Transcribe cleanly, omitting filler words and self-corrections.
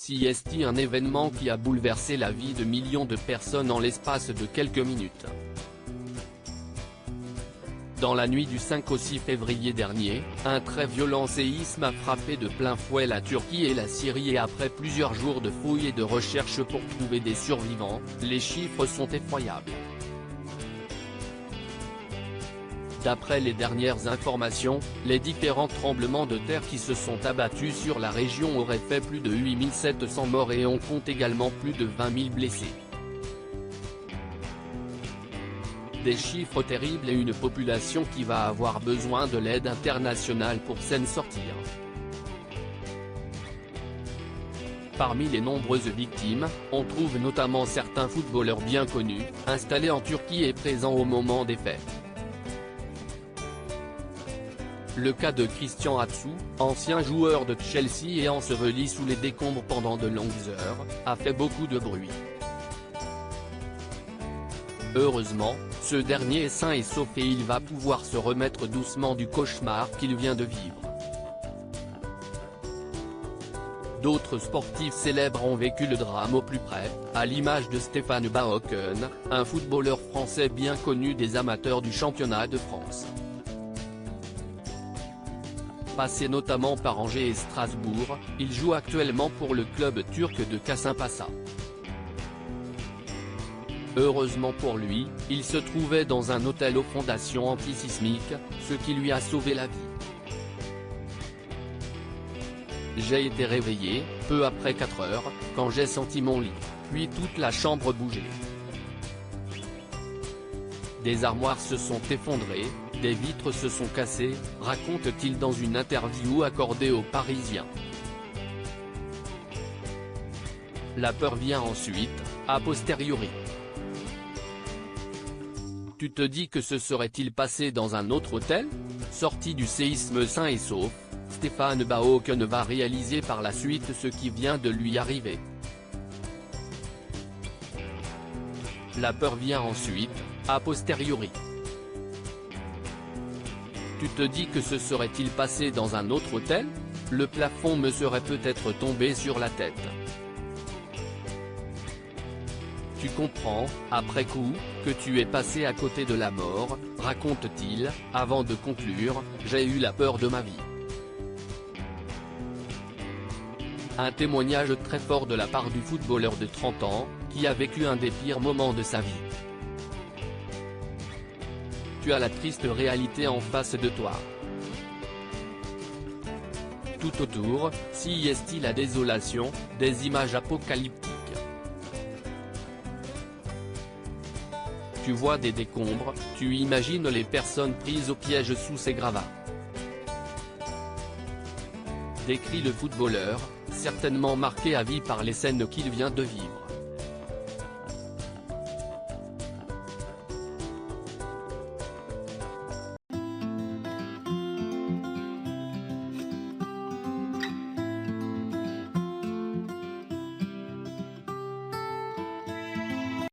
CST, un événement qui a bouleversé la vie de millions de personnes en l'espace de quelques minutes. Dans la nuit du 5 au 6 février dernier, un très violent séisme a frappé de plein fouet la Turquie et la Syrie, et après plusieurs jours de fouilles et de recherches pour trouver des survivants, les chiffres sont effroyables. D'après les dernières informations, les différents tremblements de terre qui se sont abattus sur la région auraient fait plus de 8700 morts et on compte également plus de 20 000 blessés. Des chiffres terribles et une population qui va avoir besoin de l'aide internationale pour s'en sortir. Parmi les nombreuses victimes, on trouve notamment certains footballeurs bien connus, installés en Turquie et présents au moment des faits. Le cas de Christian Atsu, ancien joueur de Chelsea et enseveli sous les décombres pendant de longues heures, a fait beaucoup de bruit. Heureusement, ce dernier est sain et sauf et il va pouvoir se remettre doucement du cauchemar qu'il vient de vivre. D'autres sportifs célèbres ont vécu le drame au plus près, à l'image de Stéphane Bahoken, un footballeur français bien connu des amateurs du championnat de France. Passé notamment par Angers et Strasbourg, il joue actuellement pour le club turc de Kasımpaşa. Heureusement pour lui, il se trouvait dans un hôtel aux fondations antisismiques, ce qui lui a sauvé la vie. J'ai été réveillé, peu après 4 heures, quand j'ai senti mon lit, puis toute la chambre bouger. Des armoires se sont effondrées, des vitres se sont cassées, raconte-t-il dans une interview accordée aux Parisiens. La peur vient ensuite, a posteriori. Tu te dis que se serait-il passé dans un autre hôtel? Sorti du séisme sain et sauf, Stéphane Bahoken va réaliser par la suite ce qui vient de lui arriver. La peur vient ensuite, a posteriori. Tu te dis que se serait-il passé dans un autre hôtel? Le plafond me serait peut-être tombé sur la tête. Tu comprends, après coup, que tu es passé à côté de la mort, raconte-t-il, avant de conclure, j'ai eu la peur de ma vie. Un témoignage très fort de la part du footballeur de 30 ans, qui a vécu un des pires moments de sa vie. Tu as la triste réalité en face de toi. Tout autour, CST la désolation, des images apocalyptiques. Tu vois des décombres, tu imagines les personnes prises au piège sous ces gravats. Décrit le footballeur, certainement marqué à vie par les scènes qu'il vient de vivre.